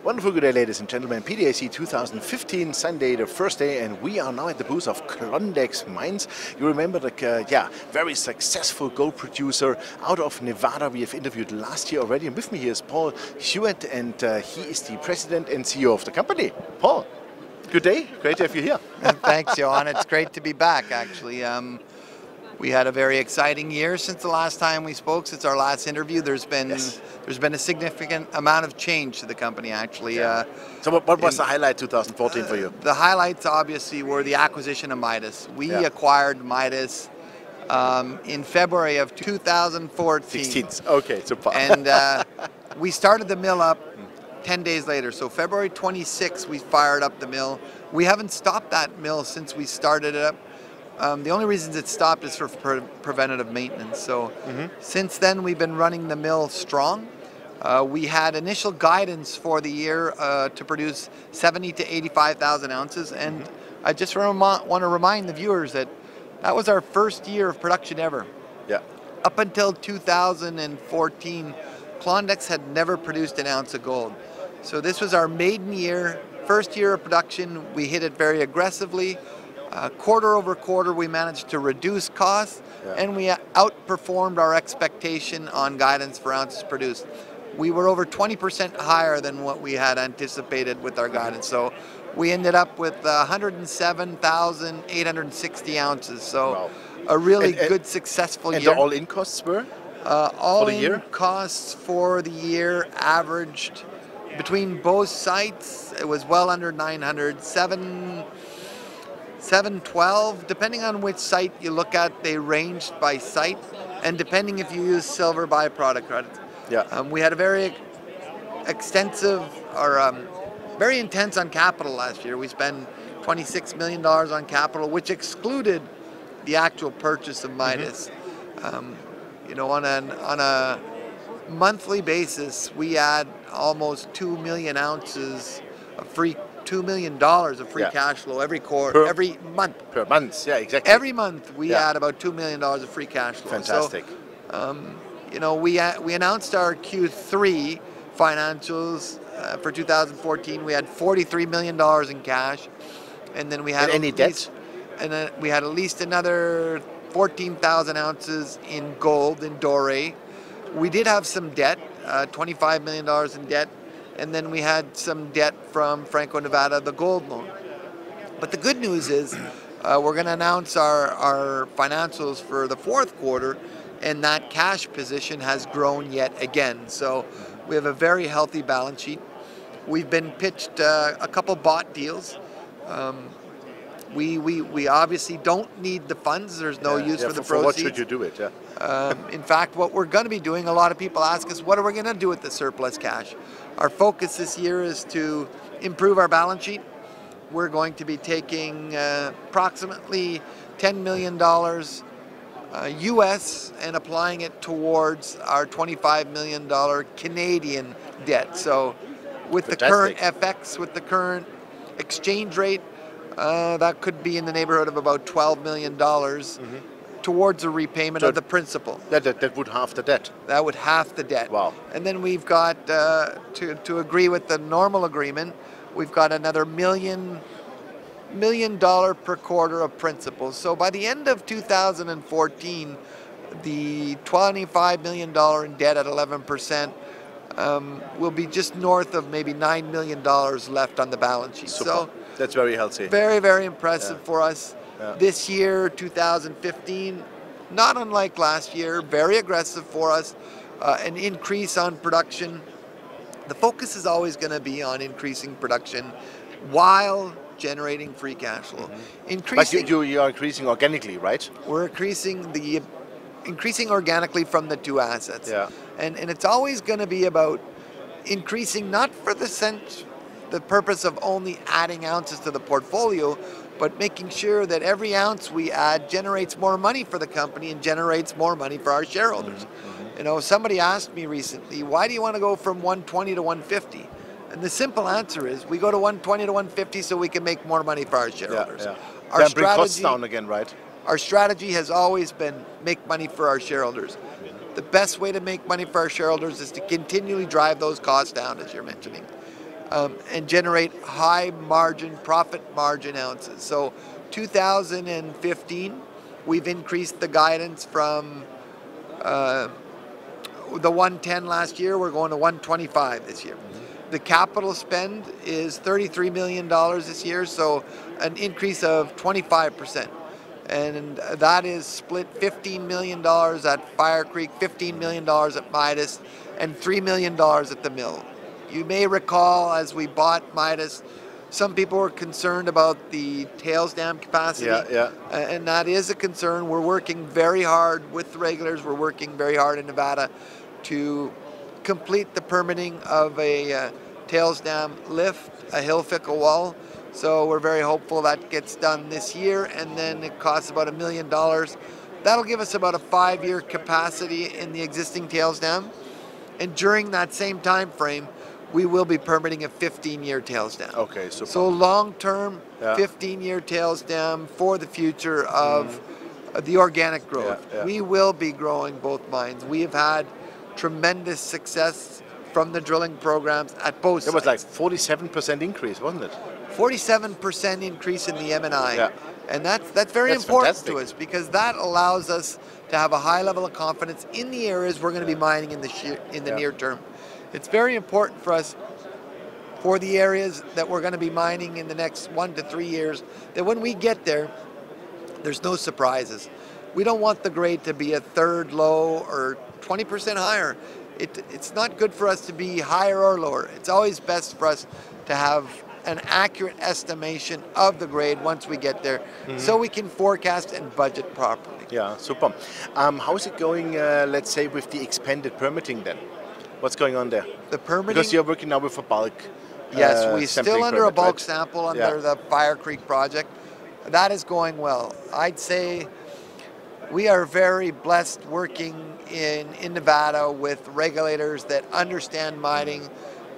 Wonderful good day, ladies and gentlemen. PDAC 2015, Sunday, the first day, and we are now at the booth of Klondex Mainz. You remember the very successful gold producer out of Nevada we have interviewed last year already. And with me here is Paul Huet, and he is the president and CEO of the company. Paul, good day. Great to have you here. Thanks, Johan. It's great to be back, actually. We had a very exciting year since the last time we spoke. Since our last interview, there's been a significant amount of change to the company, actually. Yeah. So what was the highlight 2014 for you? The highlights, obviously, were the acquisition of Midas. We acquired Midas in February of 2014. 16th. Okay, super. And we started the mill up 10 days later. So February 26th, we fired up the mill. We haven't stopped that mill since we started it up. The only reasons it stopped is for preventative maintenance. So since then, we've been running the mill strong. We had initial guidance for the year to produce 70 to 85,000 ounces. And I just want to remind the viewers that that was our first year of production ever. Yeah. Up until 2014, Klondex had never produced an ounce of gold. So this was our maiden year, first year of production. We hit it very aggressively. Quarter over quarter, we managed to reduce costs, and we outperformed our expectation on guidance for ounces produced. We were over 20% higher than what we had anticipated with our guidance. So we ended up with 107,860 ounces. So a really good, successful year. And the all-in costs were? All-in costs for the year averaged between both sites, it was well under 900, 712, depending on which site you look at, they ranged by site, and depending if you use silver byproduct credits. Yeah. We had a very extensive, or very intense on capital last year. We spent $26 million on capital, which excluded the actual purchase of Midas. You know, on a monthly basis, we add almost 2 million ounces of $2 million of free cash flow every month. Per month, yeah, exactly. Every month we add about $2 million of free cash flow. Fantastic. So, you know, we announced our Q3 financials for 2014. We had $43 million in cash, and then we had any debt? And then we had at least another 14,000 ounces in gold in doré. We did have some debt, $25 million in debt. And then we had some debt from Franco-Nevada, the gold loan. But the good news is we're going to announce our financials for the fourth quarter, and that cash position has grown yet again. So we have a very healthy balance sheet. We've been pitched a couple bought deals. We obviously don't need the funds. There's no use for the proceeds. What should you do it? In fact, what we're going to be doing, a lot of people ask us, what are we going to do with the surplus cash? Our focus this year is to improve our balance sheet. We're going to be taking approximately $10 million US and applying it towards our $25 million Canadian debt. So with the current FX, with the current exchange rate, that could be in the neighborhood of about $12 million towards a repayment of the principal. That would halve the debt. That would halve the debt. Wow. And then we've got, to agree with the normal agreement, we've got another $1 million per quarter of principal. So by the end of 2014, the $25 million in debt at 11% will be just north of maybe $9 million left on the balance sheet. Super. So that's very healthy. Very, very impressive for us. This year, 2015, not unlike last year, very aggressive for us, an increase on production. The focus is always going to be on increasing production while generating free cash flow. But you are increasing organically, right? We're increasing organically from the two assets. Yeah. And it's always going to be about increasing, not for the purpose of only adding ounces to the portfolio, but making sure that every ounce we add generates more money for the company and generates more money for our shareholders. You know, somebody asked me recently, why do you want to go from 120 to 150? And the simple answer is, we go to 120 to 150 so we can make more money for our shareholders. Our bring costs down again, right? Our strategy has always been make money for our shareholders. The best way to make money for our shareholders is to continually drive those costs down, as you're mentioning. and generate high margin, profit margin ounces. So 2015, we've increased the guidance from the 110 last year, we're going to 125 this year. The capital spend is $33 million this year, so an increase of 25%. And that is split $15 million at Fire Creek, $15 million at Midas, and $3 million at the mill. You may recall as we bought Midas, some people were concerned about the tails dam capacity, and that is a concern. We're working very hard with the regulators. We're working very hard in Nevada to complete the permitting of a tails dam lift, a hill fickle wall. So we're very hopeful that gets done this year, and then it costs about $1 million. That'll give us about a 5-year capacity in the existing tails dam, and during that same time frame, we will be permitting a 15-year tails dam. Okay, so long-term, 15-year tails dam for the future of the organic growth. We will be growing both mines. We have had tremendous success from the drilling programs at both sites. It was like 47% increase, wasn't it? 47% increase in the M&I. And that's very important to us, because that allows us to have a high level of confidence in the areas we're going to be mining in the near term. It's very important for us, for the areas that we're going to be mining in the next 1 to 3 years, that when we get there, there's no surprises. We don't want the grade to be a third low or 20% higher. It's not good for us to be higher or lower. It's always best for us to have an accurate estimation of the grade once we get there, so we can forecast and budget properly. Yeah, super. How is it going, let's say, with the expanded permitting then? What's going on there? The permitting? Because you're working now with a bulk. Yes, we're still under a bulk right? sample under the Fire Creek project. That is going well. I'd say we are very blessed working in Nevada with regulators that understand mining,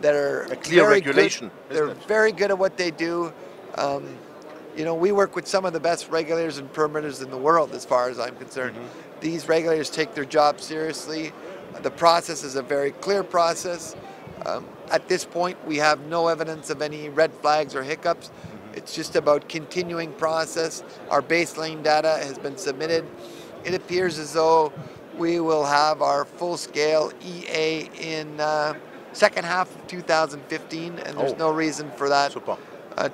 that are a clear regulation. They're very good at what they do. You know, we work with some of the best regulators and permitters in the world, as far as I'm concerned. These regulators take their job seriously. The process is a very clear process. At this point, we have no evidence of any red flags or hiccups. It's just about continuing process. Our baseline data has been submitted. It appears as though we will have our full-scale EA in second half of 2015, and there's no reason for that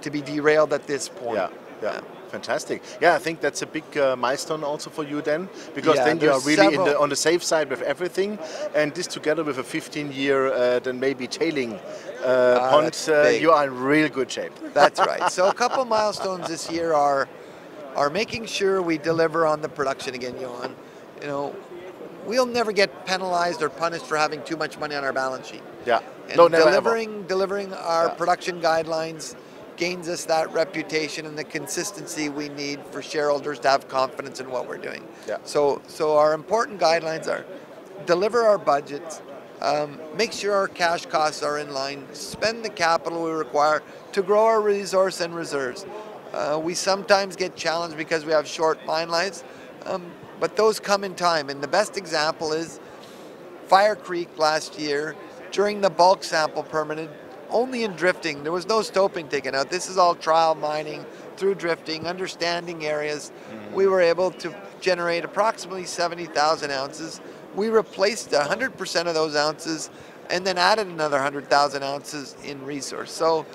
to be derailed at this point. Yeah. Fantastic. Yeah, I think that's a big milestone also for you then, because then you are really on the safe side with everything, and this together with a 15-year then maybe tailing pond, you are in real good shape. That's right. So a couple milestones this year are making sure we deliver on the production again, Johan. You know, we'll never get penalized or punished for having too much money on our balance sheet. Yeah. And no, never delivering our production guidelines gains us that reputation and the consistency we need for shareholders to have confidence in what we're doing. So our important guidelines are deliver our budgets, make sure our cash costs are in line, spend the capital we require to grow our resource and reserves. We sometimes get challenged because we have short mine lives, but those come in time. And the best example is Fire Creek last year, during the bulk sample permitted, only in drifting. There was no stoping taken out. This is all trial mining through drifting, understanding areas. We were able to generate approximately 70,000 ounces. We replaced 100% of those ounces and then added another 100,000 ounces in resource. So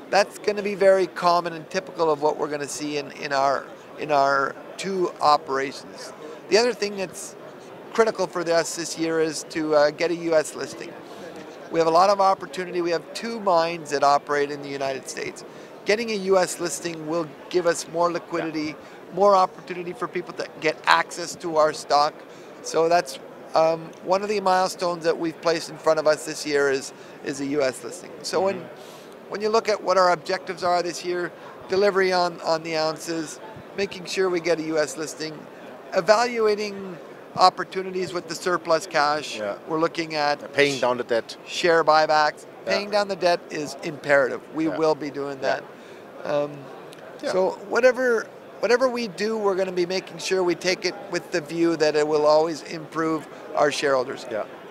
that's going to be very common and typical of what we're going to see in our two operations. The other thing that's critical for us this year is to get a U.S. listing. We have a lot of opportunity. We have 2 mines that operate in the United States. Getting a U.S. listing will give us more liquidity, more opportunity for people to get access to our stock. So that's one of the milestones that we've placed in front of us this year is a U.S. listing. So when you look at what our objectives are this year, delivery on the ounces, making sure we get a U.S. listing, evaluating opportunities with the surplus cash. We're looking at paying down the debt, share buybacks. Paying down the debt is imperative. We will be doing that. So whatever we do, we're going to be making sure we take it with the view that it will always improve our shareholders.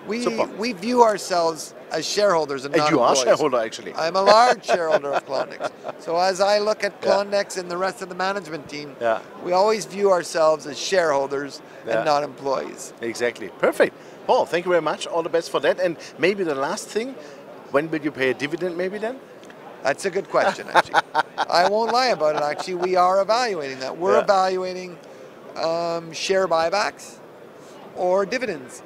We view ourselves as shareholders and not And you are employees. shareholder, actually. I'm a large shareholder of Klondex. So as I look at Klondex and the rest of the management team, we always view ourselves as shareholders and not employees. Exactly. Perfect. Paul, thank you very much. All the best for that. And maybe the last thing, when will you pay a dividend maybe then? That's a good question, actually. I won't lie about it, actually. We are evaluating that. We're evaluating share buybacks or dividends.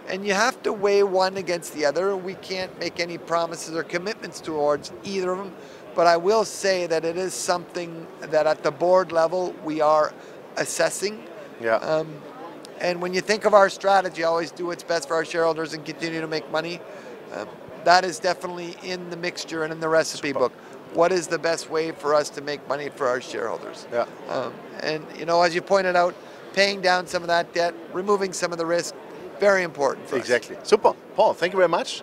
And you have to weigh one against the other. We can't make any promises or commitments towards either of them. But I will say that it is something that at the board level we are assessing. And when you think of our strategy, always do what's best for our shareholders and continue to make money. That is definitely in the mixture and in the recipe book. What is the best way for us to make money for our shareholders? And you know, as you pointed out, paying down some of that debt, removing some of the risk, very important for us. Exactly. Super. Paul, thank you very much.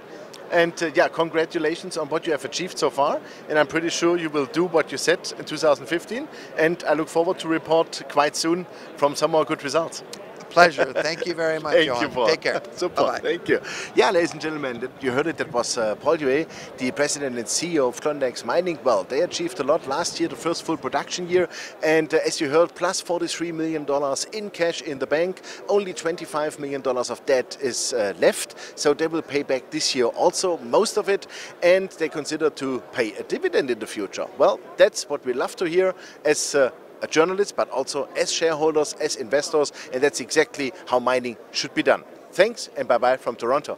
And congratulations on what you have achieved so far. And I'm pretty sure you will do what you said in 2015. And I look forward to report quite soon from some more good results. Pleasure. Thank you very much, Johan. Thank you, Paul. Take care. Super. Bye-bye. Thank you. Yeah, ladies and gentlemen, you heard it. That was Paul Huet, the president and CEO of Klondex Mining. Well, they achieved a lot last year, the first full production year. And as you heard, plus $43 million in cash in the bank. Only $25 million of debt is left. So they will pay back this year also, most of it. And they consider to pay a dividend in the future. Well, that's what we love to hear as a journalist, but also as shareholders, as investors, and that's exactly how mining should be done. Thanks and bye-bye from Toronto.